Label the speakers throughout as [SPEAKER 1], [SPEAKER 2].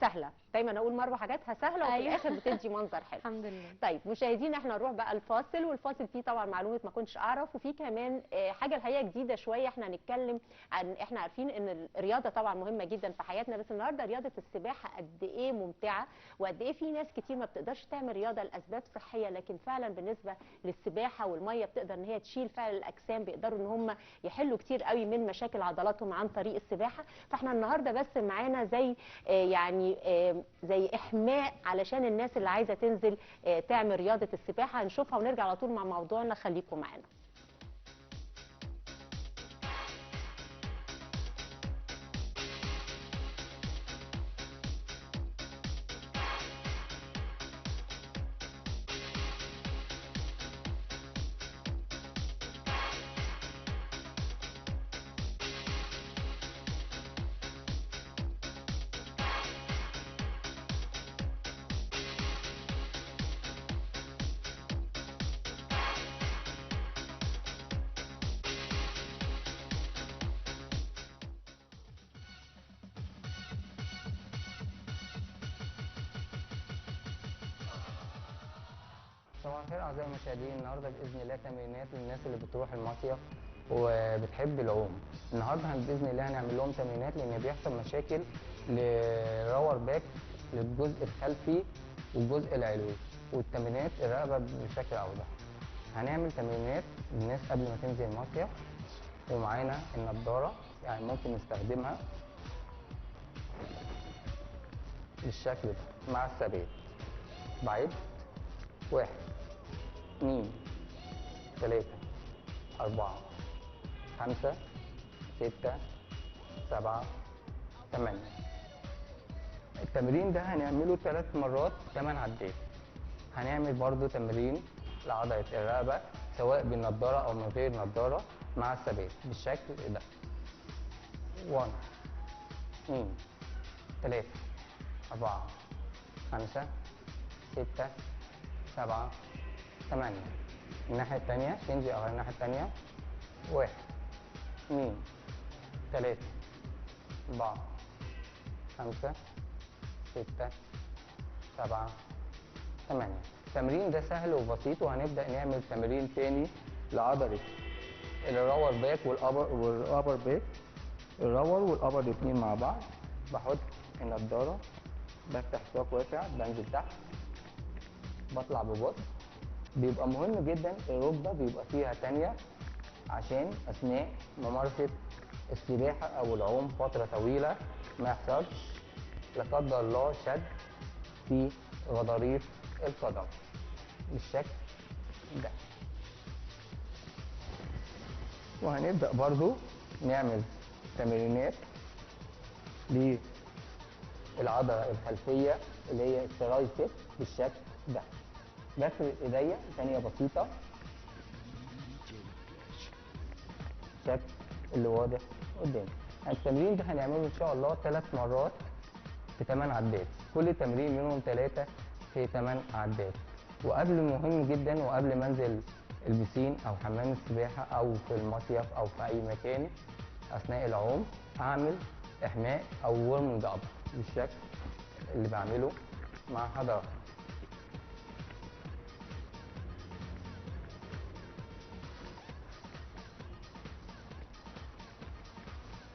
[SPEAKER 1] سهله. دايما اقول مروه حاجاتها سهله وفي الاخر بتدي منظر حلو.
[SPEAKER 2] الحمد لله.
[SPEAKER 1] طيب مشاهدينا احنا نروح بقى الفاصل، والفاصل فيه طبعا معلومه ما كنتش اعرف، وفي كمان حاجه الحقيقه جديده شويه. احنا هنتكلم عن، احنا عارفين ان الرياضه طبعا مهمه جدا في حياتنا، بس النهارده رياضه السباحه قد ايه ممتعه، وقد ايه في ناس كتير ما بتقدرش تعمل رياضه لاسباب صحيه، لكن فعلا بالنسبه للسباحه والميه بتقدر ان هي تشيل فعلا الاجسام، بيقدروا ان هم يحلوا كتير قوي من مشاكل عضلاتهم عن طريق السباحه. فاحنا النهارده بس معانا زي يعني زي احماء علشان الناس اللي عايزه تنزل تعمل رياضه السباحه. هنشوفها ونرجع على طول مع موضوعنا، خليكم معانا.
[SPEAKER 3] صباح الخير اعزائي المشاهدين. النهارده باذن الله تمرينات للناس اللي بتروح المصيف وبتحب العوم. النهارده باذن الله هنعمل لهم تمرينات لان بيحصل مشاكل للراور باك للجزء الخلفي والجزء العلوي، والتمرينات الرقبه بشكل اوضح. هنعمل تمرينات للناس قبل ما تنزل المصيف، ومعانا النضاره يعني ممكن نستخدمها بالشكل ده مع الثبات. بعد 1 2 3 4 5 6 7 8. التمرين ده هنعمله 3 مرات 8 عدات. هنعمل برضو تمرين لعضلة الرقبة سواء بالنضارة أو من غير نضارة مع الثبات بالشكل ده. 1 2 3 4 5 6 7 8. الناحية التانية تنزل على الناحية التانية. 1 2 3 4 5 6 7 8. التمرين ده سهل وبسيط، وهنبدأ نعمل تمرين تاني لعضلة الراور باك والابر باك. الراور والابر الاتنين مع بعض. بحط النضارة، بفتح ساق واسع، بنزل تحت، بطلع ببطء. بيبقى مهم جدا الركبة بيبقى فيها تانية عشان أثناء ممارسة السباحة أو العوم فترة طويلة ما يحصلش لا قدر الله شد في غضاريف القدم بالشكل ده. وهنبدأ برضو نعمل تمرينات للعضلة الخلفية اللي هي الترايسب بالشكل ده. بفرد ايديا ثانية بسيطة بالشكل اللي واضح قدامي. التمرين ده هنعمله ان شاء الله 3 مرات في 8 عدات، كل تمرين منهم 3 في 8 عدات. وقبل مهم جدا، وقبل ما انزل البسين او حمام السباحة او في المصيف او في اي مكان اثناء العوم، اعمل احماء او ورمنج اب بالشكل اللي بعمله مع حضراتكم.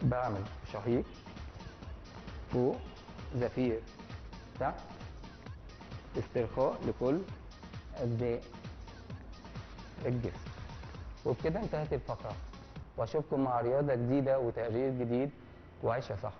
[SPEAKER 3] بعمل شهيق فوق، زفير تحت، استرخاء لكل أجزاء الجسم. وبكده انتهت الفقرة، واشوفكم مع رياضة جديدة وتقرير جديد، وعيشة صح.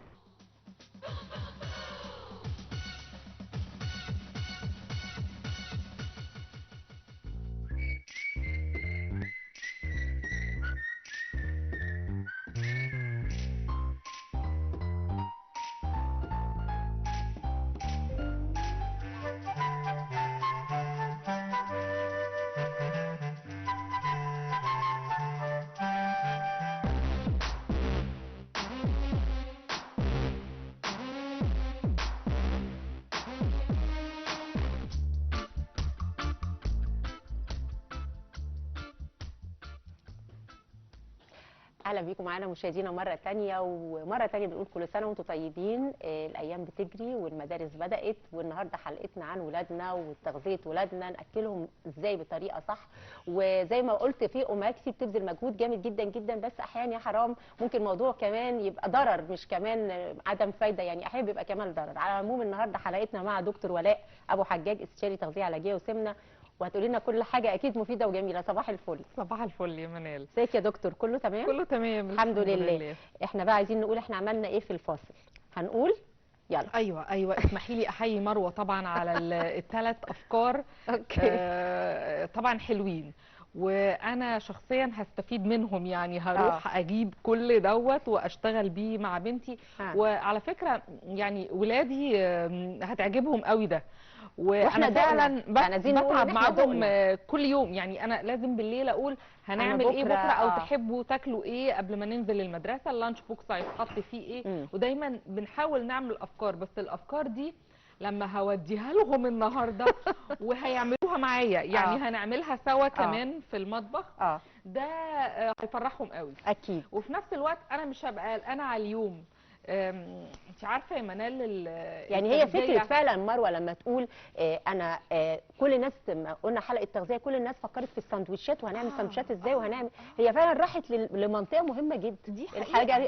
[SPEAKER 1] اهلا بيكم معانا مشاهدينا مره تانية، ومره تانية بنقول كل سنه وانتم طيبين. الايام بتجري والمدارس بدات، والنهارده حلقتنا عن ولادنا وتغذيه ولادنا، ناكلهم ازاي بطريقه صح. وزي ما قلت في اوماكسي بتبذل مجهود جامد جدا جدا، بس احيانا يا حرام ممكن الموضوع كمان يبقى ضرر مش كمان عدم فايده، يعني احيانا بيبقى كمان ضرر. على العموم النهارده حلقتنا مع دكتور ولاء ابو حجاج، استشاري تغذيه علاجيه وسمنه، وهتقولي لنا كل حاجه اكيد مفيده وجميله. صباح الفل.
[SPEAKER 2] صباح الفل يا منال.
[SPEAKER 1] ازيك يا دكتور؟ كله تمام؟
[SPEAKER 2] كله تمام
[SPEAKER 1] الحمد لله. احنا بقى عايزين نقول احنا عملنا ايه في الفاصل، هنقول يلا.
[SPEAKER 2] ايوه اسمحي لي احيي مروه طبعا على الثلاث افكار.
[SPEAKER 1] اوكي.
[SPEAKER 2] طبعا حلوين، وانا شخصيا هستفيد منهم، يعني هروح اجيب كل دوت واشتغل بيه مع بنتي. وعلى فكره يعني ولادي هتعجبهم قوي ده، وانا فعلا بتعب معاهم كل يوم. يعني انا لازم بالليل اقول هنعمل ايه بكره، او تحبوا تاكلوا ايه قبل ما ننزل المدرسه، اللانش بوكس هيتحط فيه ايه. ودايما بنحاول نعمل افكار، بس الافكار دي لما هوديها لهم النهارده وهيعملوها معايا، يعني هنعملها سوا كمان في المطبخ. ده هيفرحهم قوي
[SPEAKER 1] اكيد.
[SPEAKER 2] وفي نفس الوقت انا مش هبقى قلقانه على اليوم. انت عارفه يا منال،
[SPEAKER 1] يعني هي فكره فعلا مروه لما تقول انا كل الناس لما قلنا حلقه تغذيه كل الناس فكرت في الساندوتشات وهنعمل ساندوتشات ازاي وهنعمل. هي فعلا راحت لمنطقه مهمه جدا، دي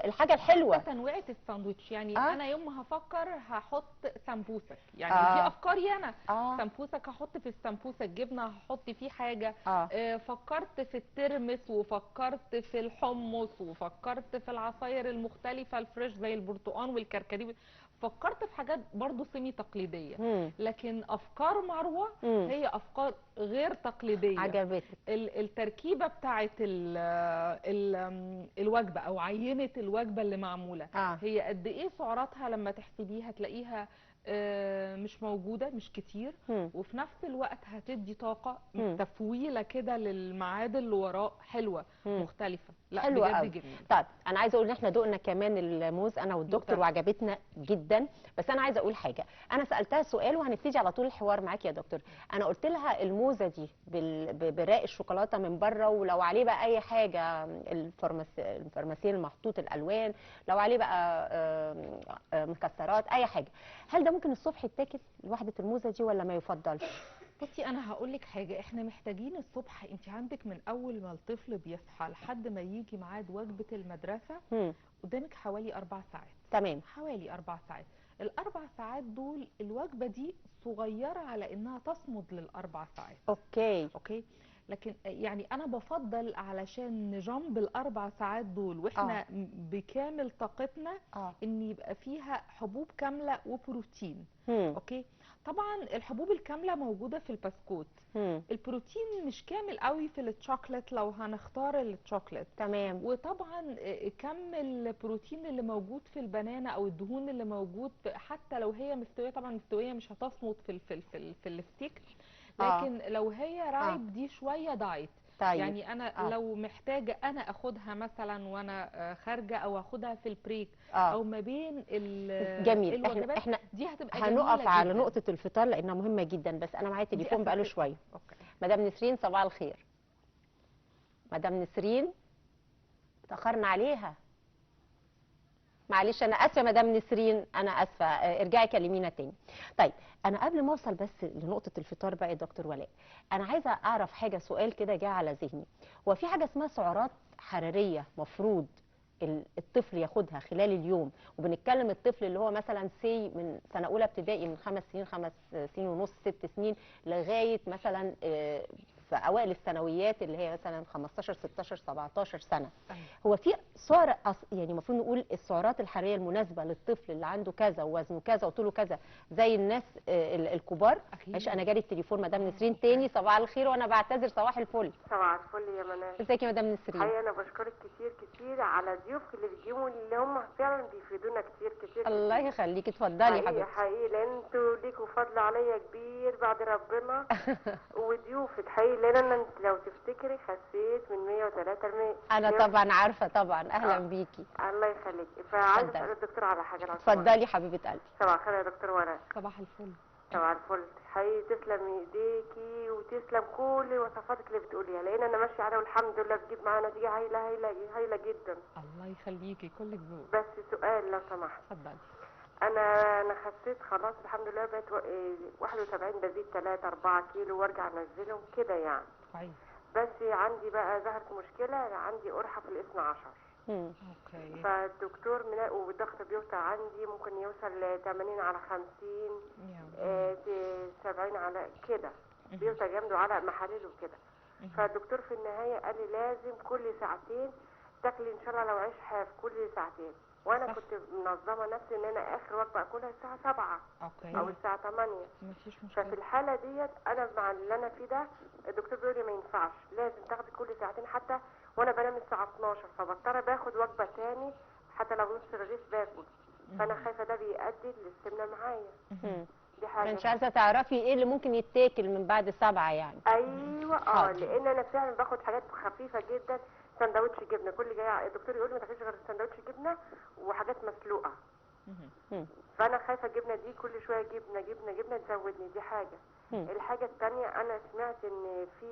[SPEAKER 1] الحاجه الحلوه
[SPEAKER 2] تنويعه الساندوتش. يعني انا يوم ما هفكر هحط سمبوسك، يعني دي افكاري انا. سمبوسك هحط في السمبوسك جبنه، هحط فيه حاجه. فكرت في الترمس، وفكرت في الحمص، وفكرت في العصاير المختلفه الفريش زي البرتقال والكركديه. فكرت في حاجات برضو سيمي تقليديه. لكن افكار مروه هي افكار غير تقليديه.
[SPEAKER 1] عجبتك
[SPEAKER 2] التركيبه بتاعت الوجبه او عينه الوجبه اللي معموله. هي قد ايه سعراتها لما تحسبيها تلاقيها مش موجوده، مش كتير. وفي نفس الوقت هتدي طاقه تفويله كده للميعاد اللي وراه، حلوه مختلفه. لا
[SPEAKER 1] حلوة
[SPEAKER 2] بجد جميل.
[SPEAKER 1] طيب انا عايزه اقول ان احنا دقنا كمان الموز انا والدكتور وعجبتنا جدا. بس انا عايزه اقول حاجه، انا سالتها سؤال وهنبتدي على طول الحوار معاك يا دكتور. انا قلت لها الموزه دي براق الشوكولاته من بره، ولو عليه بقى اي حاجه الفرماسيل المحطوط الالوان، لو عليه بقى مكسرات اي حاجه، هل ده ممكن الصبح يتاكل وحده الموزه دي ولا ما يفضلش؟
[SPEAKER 2] بصي انا هقول لك حاجه، احنا محتاجين الصبح، انت عندك من اول ما الطفل بيصحى لحد ما يجي ميعاد وجبه المدرسه قدامك حوالي 4 ساعات.
[SPEAKER 1] تمام.
[SPEAKER 2] حوالي 4 ساعات. الاربع ساعات دول الوجبه دي صغيره على انها تصمد للاربع ساعات. اوكي. لكن يعني انا بفضل علشان نجنب الاربع ساعات دول واحنا بكامل طاقتنا ان يبقى فيها حبوب كامله وبروتين. اوكي. طبعا الحبوب الكامله موجوده في البسكوت. البروتين مش كامل قوي في الشوكليت لو هنختار الشوكليت.
[SPEAKER 1] تمام.
[SPEAKER 2] وطبعا كم البروتين اللي موجود في البنانه او الدهون اللي موجود حتى لو هي مستويه، طبعا مستويه مش هتصمد في الستيك، لكن لو هي رايب دي شويه دايت.
[SPEAKER 1] طيب.
[SPEAKER 2] يعني انا لو محتاجه انا اخدها مثلا وانا خارجه، او اخدها في البريك او ما بين
[SPEAKER 1] جميل.
[SPEAKER 2] الوجبات
[SPEAKER 1] احنا
[SPEAKER 2] دي هتبقى
[SPEAKER 1] هنقف على نقطه الفطار لانها مهمه جدا. بس انا معايا تليفون بقاله شويه. مدام نسرين صباح الخير. مدام نسرين اتاخرنا عليها، معلش انا اسفه. مدام نسرين انا اسفه، ارجعي كلمينا تاني. طيب انا قبل ما اوصل بس لنقطه الفطار بقى يا دكتور ولاء، انا عايزه اعرف حاجه، سؤال كده جه على ذهني. هو في حاجه اسمها سعرات حراريه مفروض الطفل ياخدها خلال اليوم؟ وبنتكلم الطفل اللي هو مثلا من سنه اولى ابتدائي، من 5 سنين 5 سنين ونص 6 سنين لغايه مثلا في اوائل الثانويات اللي هي مثلا 15 16 17 سنه. هو في سعر يعني المفروض نقول السعرات الحراريه المناسبه للطفل اللي عنده كذا ووزنه كذا وطوله كذا زي الناس الكبار؟ ماشي. انا جالي التليفون مدام نسرين تاني. صباح الخير وانا بعتذر. صباح الفل.
[SPEAKER 4] صباح الفل يا منال.
[SPEAKER 1] ازيك يا مدام نسرين؟
[SPEAKER 4] حقيقة انا بشكرك كتير على ضيوفك اللي بيجيبوا، اللي هم فعلا بيفيدونا كتير.
[SPEAKER 1] الله يخليكي. اتفضلي يا حبيبتي.
[SPEAKER 4] حقيقي لان انتوا ليكوا فضل عليا كبير بعد ربنا وضيوفك. حقيقي لان انا لو تفتكري خسيت من 103
[SPEAKER 1] انا طبعا عارفه طبعا. اهلا بيكي.
[SPEAKER 4] الله يخليكي. فعايزه اسال الدكتور على حاجه لو
[SPEAKER 1] اتفضلي حبيبه قلبي.
[SPEAKER 4] صباح الخير يا دكتور ولاء.
[SPEAKER 2] صباح الفل.
[SPEAKER 4] صباح الفل. حقيقي تسلم ايديكي وتسلم كل وصفاتك اللي بتقوليها، لان انا ماشيه عليها والحمد لله بتجيب معايا نتيجه هايله هايله هايله جدا.
[SPEAKER 2] الله يخليكي، كلك ذوق.
[SPEAKER 4] بس سؤال لو سمحت.
[SPEAKER 2] اتفضلي.
[SPEAKER 4] انا خسيت خلاص الحمد لله، بقيت 71، بزيد 3 4 كيلو وارجع انزلهم كده يعني.
[SPEAKER 2] كويس.
[SPEAKER 4] بس عندي بقى ظهرت مشكله، عندي قرحه في الاثنى عشر.
[SPEAKER 2] اوكي.
[SPEAKER 4] فالدكتور والضغط بيوطى عندي، ممكن يوصل ل 80 على 50 70 على كده، بيوطى جامد وعلى محاليل وكده. فالدكتور في النهايه قال لي لازم كل ساعتين تاكلي ان شاء الله لو عيش حاف كل ساعتين، وانا صح. كنت منظمه نفسي ان انا اخر وجبه اكلها الساعه 7
[SPEAKER 2] اوكي
[SPEAKER 4] او الساعه 8.
[SPEAKER 2] مفيش مشكله.
[SPEAKER 4] ففي الحاله ديت انا مع اللي انا فيه ده الدكتور بيقول لي ما ينفعش، لازم تاخدي كل ساعتين، حتى وانا بنام الساعه 12 فبضطر باخد وجبه تاني حتى لو نص رغيف باكل. فانا خايفه ده بيؤدي للسمنه معايا. دي حاجه
[SPEAKER 1] مش عايزه تعرفي ايه اللي ممكن يتاكل من بعد 7 يعني.
[SPEAKER 4] ايوه لان انا فعلا باخد حاجات خفيفه جدا، سندوتش جبنه كل جاي الدكتور يقول لي ما تاكلش غير سندوتش جبنه وحاجات مسلوقه. فانا خايفه الجبنه دي كل شويه جبنه جبنه جبنه تزودني، دي حاجه. الحاجه الثانيه انا سمعت ان في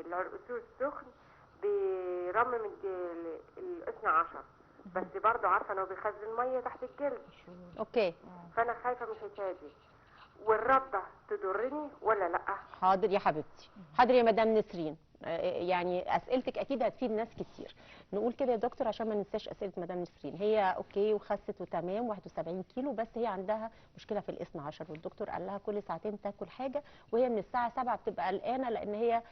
[SPEAKER 4] العرقسوس السخن بيرمم الاثنى عشر، بس برضه عارفه انه بيخزن ميه تحت الجلد.
[SPEAKER 1] اوكي.
[SPEAKER 4] فانا خايفه من الحكايه دي. والرده تضرني ولا لا؟
[SPEAKER 1] حاضر يا حبيبتي، حاضر يا مدام نسرين. يعني اسئلتك اكيد هتفيد ناس كتير. نقول كده يا دكتور عشان ما ننساش اسئله مدام نسرين. هي اوكي وخست وتمام 71 كيلو، بس هي عندها مشكله في الاثنى عشر، والدكتور قال لها كل ساعتين تاكل حاجه، وهي من الساعه 7 بتبقى قلقانه لان هي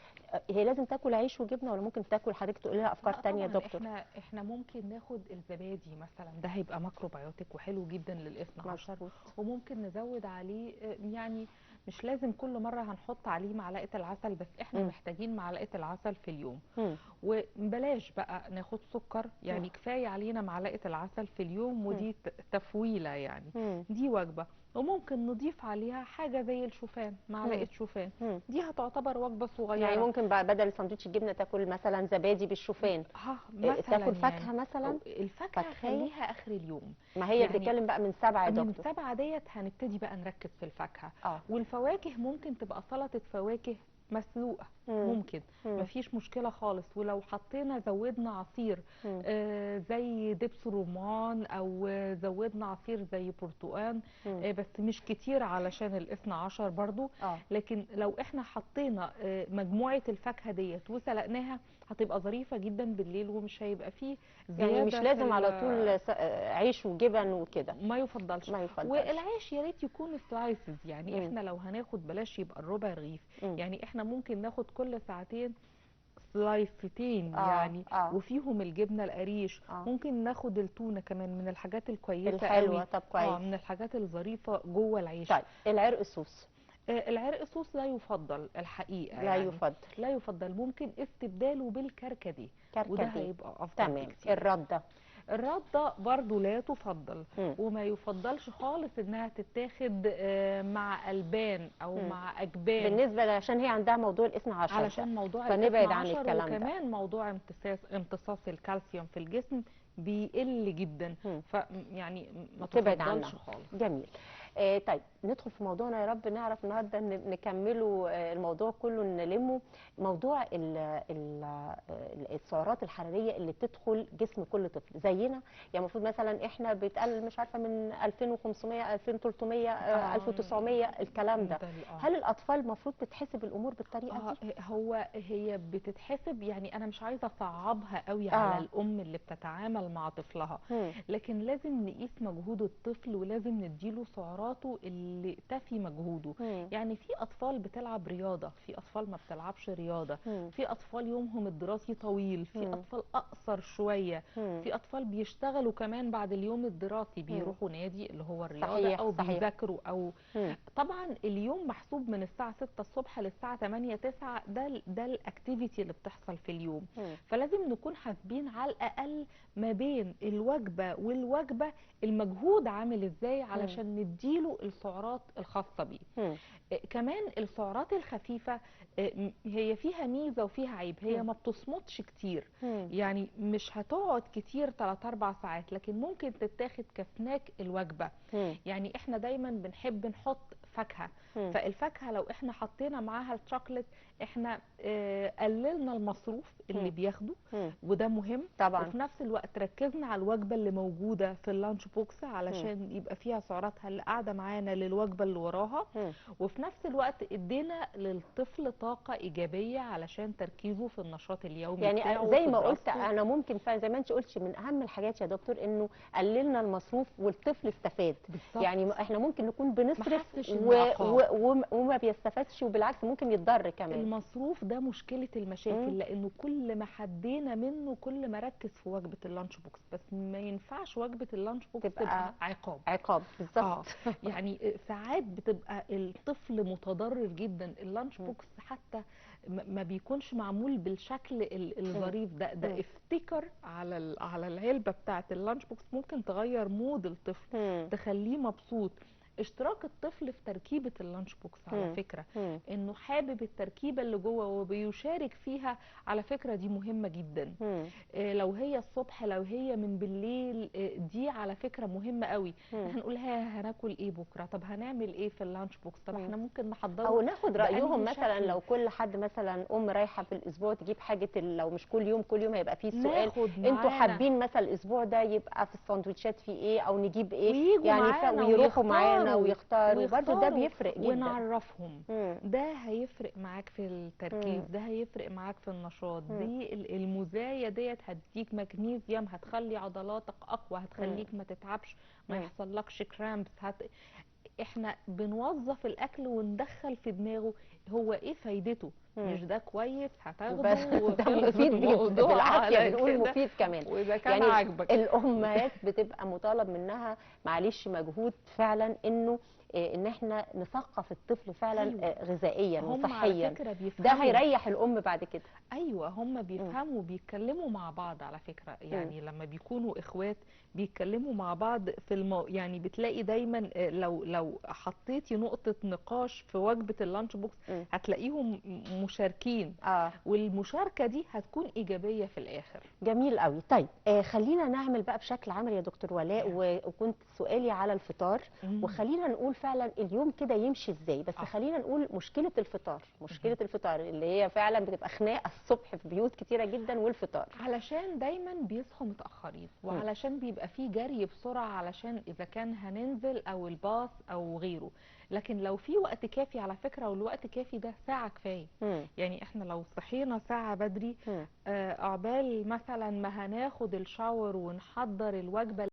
[SPEAKER 1] لازم تاكل عيش وجبنه ولا ممكن تاكل، حضرتك تقولي لها افكار ثانيه يا دكتور.
[SPEAKER 2] احنا ممكن ناخد الزبادي مثلا، ده هيبقى ماكروبيوتيك وحلو جدا للاثنى عشر، وممكن نزود عليه يعني مش لازم كل مره هنحط عليه معلقه العسل، بس احنا محتاجين معلقه العسل في اليوم. وبلاش بقى ناخد سكر، يعني كفايه علينا معلقه العسل في اليوم، ودي تفويله يعني. دي وجبه. وممكن نضيف عليها حاجه زي الشوفان، معلقه شوفان، دي هتعتبر وجبه صغيره.
[SPEAKER 1] يعني ممكن بقى بدل سندوتش الجبنه تاكل مثلا زبادي بالشوفان. تاكل فاكهه يعني مثلا.
[SPEAKER 2] الفاكهه خليها اخر اليوم.
[SPEAKER 1] ما هي يعني بتتكلم بقى من 7 يا دكتور.
[SPEAKER 2] من 7 ديت هنبتدي بقى نركز في الفاكهه. والفواكه ممكن تبقى سلطه فواكه مسلوقه، ممكن مفيش مشكله خالص. ولو حطينا زودنا عصير زي دبس رمان، او زودنا عصير زي برتقان، بس مش كتير علشان الاثنى عشر برضو. لكن لو احنا حطينا مجموعه الفاكهه ديت وسلقناها هتبقى ظريفه جدا بالليل، ومش هيبقى فيه زياده.
[SPEAKER 1] يعني مش لازم على طول عيش وجبن وكده،
[SPEAKER 2] ما يفضلش. والعيش يا ريت يكون سلايسز، يعني احنا لو هناخد بلاش يبقى الربع رغيف. يعني احنا ممكن ناخد كل ساعتين سلايستين يعني وفيهم الجبنه القريش. ممكن ناخد التونه كمان، من الحاجات الكويسه
[SPEAKER 1] الحلوه. طب كويس.
[SPEAKER 2] من الحاجات الظريفه جوه العيش.
[SPEAKER 1] طيب العرق السوس.
[SPEAKER 2] العرق السوس لا يفضل الحقيقه،
[SPEAKER 1] لا يعني
[SPEAKER 2] لا يفضل. ممكن استبداله بالكركديه، وده هيبقى افضل.
[SPEAKER 1] تمام.
[SPEAKER 2] الرده برضو لا تفضل، وما يفضلش خالص انها تتاخد مع البان او مع اجبان،
[SPEAKER 1] بالنسبه عشان هي عندها موضوع الاثنى عشر،
[SPEAKER 2] علشان موضوع
[SPEAKER 1] فنبعد عن الكلام ده.
[SPEAKER 2] وكمان موضوع امتصاص الكالسيوم في الجسم بيقل جدا، فيعني ما تفضلش خالص.
[SPEAKER 1] جميل. طيب ندخل في موضوعنا، يا رب نعرف النهارده نكمله الموضوع كله، نلمه. موضوع السعرات الحراريه اللي بتدخل جسم كل طفل زينا. يعني المفروض مثلا احنا بيتقال مش عارفه من 2500 2300 1900 الكلام ده. هل الاطفال المفروض تتحسب الامور بالطريقه دي؟
[SPEAKER 2] هي بتتحسب، يعني انا مش عايزه اصعبها قوي على الام اللي بتتعامل مع طفلها، لكن لازم نقيس مجهود الطفل ولازم نديله سعراته اللي تفي مجهوده. يعني في اطفال بتلعب رياضه، في اطفال ما بتلعبش رياضه، في اطفال يومهم الدراسي طويل، في اطفال اقصر شويه، في اطفال بيشتغلوا كمان بعد اليوم الدراسي، بيروحوا نادي اللي هو الرياضه، او بيذاكروا، او طبعا اليوم محسوب من الساعه 6 الصبح للساعه 8 9، ده الاكتيفيتي اللي بتحصل في اليوم. فلازم نكون حاسبين على الاقل ما بين الوجبه والوجبه المجهود عامل ازاي، علشان نديله ونديله السعرات الخاصه بيه. كمان السعرات الخفيفه هي فيها ميزه وفيها عيب، هي ما بتصمتش كتير، يعني مش هتقعد كتير 3-4 ساعات، لكن ممكن تتاخد كسناك الوجبه. يعني احنا دايما بنحب نحط فاكهه، فالفاكهه لو احنا حطينا معاها الشوكليت احنا قللنا المصروف اللي بياخده، وده مهم
[SPEAKER 1] طبعا.
[SPEAKER 2] وفي نفس الوقت ركزنا على الوجبه اللي موجوده في اللانش بوكس علشان يبقى فيها سعراتها اللي قاعده معانا للوجبه اللي وراها، وفي نفس الوقت ادينا للطفل طاقه ايجابيه علشان تركيزه في النشاط اليومي
[SPEAKER 1] يعني
[SPEAKER 2] بتاعه
[SPEAKER 1] زي ما قلت انا ممكن فعلا زي ما انت قلتي من اهم الحاجات يا دكتور انه قللنا المصروف والطفل استفاد. بالزبط. يعني احنا ممكن نكون بنصرف وما بيستفادش، وبالعكس ممكن يتضر كمان.
[SPEAKER 2] المصروف ده مشكله المشاكل، لانه كل ما حدينا منه كل ما ركز في وجبه اللانش بوكس، بس ما ينفعش وجبه اللانش بوكس تبقى
[SPEAKER 1] عقاب بالظبط.
[SPEAKER 2] يعني ساعات بتبقى الطفل متضرر جدا. اللانش بوكس حتى ما بيكونش معمول بالشكل الظريف ده افتكر على العلبه بتاعه اللانش بوكس ممكن تغير مود الطفل، تخليه مبسوط. اشتراك الطفل في تركيبه اللانش بوكس على فكره، انه حابب التركيبه اللي جوه وبيشارك فيها، على فكره دي مهمه جدا. لو هي الصبح لو هي من بالليل، دي على فكره مهمه قوي. احنا نقول هناكل ايه بكره، طب هنعمل ايه في اللانش بوكس، طب احنا ممكن نحضره
[SPEAKER 1] او ناخد رايهم مثلا. لو كل حد مثلا رايحه في الاسبوع تجيب حاجه، لو مش كل يوم هيبقى فيه سؤال انتوا حابين مثلا الاسبوع ده يبقى في السندوتشات فيه ايه او نجيب ايه، يعني ويروحوا معانا ويختاروا برضه، ده بيفرق جدا.
[SPEAKER 2] ونعرفهم ده هيفرق معاك في التركيز، ده هيفرق معاك في النشاط، دي المزايا ديت هتديك مغنيسيوم، هتخلي عضلاتك اقوى، هتخليك ما تتعبش، ما يحصلكش كرامبس. احنا بنوظف الاكل وندخل في دماغه هو ايه فايدته، مش ده كويس هتاخده
[SPEAKER 1] ده مفيد بالعافيه، بنقول مفيد كمان.
[SPEAKER 2] واذا كان
[SPEAKER 1] يعني
[SPEAKER 2] عاجبك
[SPEAKER 1] الامهات بتبقى مطالب منها معلش مجهود فعلا ان احنا نثقف الطفل فعلا غذائيا وصحيا، ده هيريح الام بعد كده.
[SPEAKER 2] ايوه هم بيفهموا، بيتكلموا مع بعض على فكره، يعني لما بيكونوا اخوات بيتكلموا مع بعض في يعني بتلاقي دايما لو حطيتي نقطه نقاش في وجبه اللانش بوكس هتلاقيهم مشاركين، والمشاركه دي هتكون ايجابيه في الاخر.
[SPEAKER 1] جميل قوي. طيب خلينا نعمل بقى بشكل عملي يا دكتور ولاء، وكنت سؤالي على الفطار، وخلينا نقول فعلا اليوم كده يمشي ازاي. بس خلينا نقول مشكله الفطار، اللي هي فعلا بتبقى خناقه الصبح في بيوت كتيره جدا، والفطار
[SPEAKER 2] علشان دايما بيصحوا متاخرين، وعلشان بيبقى فيه جري بسرعه علشان اذا كان هننزل او الباص او غيره. لكن لو في وقت كافي على فكره، والوقت كافي ده ساعه كفايه. يعني احنا لو صحينا ساعه بدري عقبال مثلا ما هناخد الشاور ونحضر الوجبه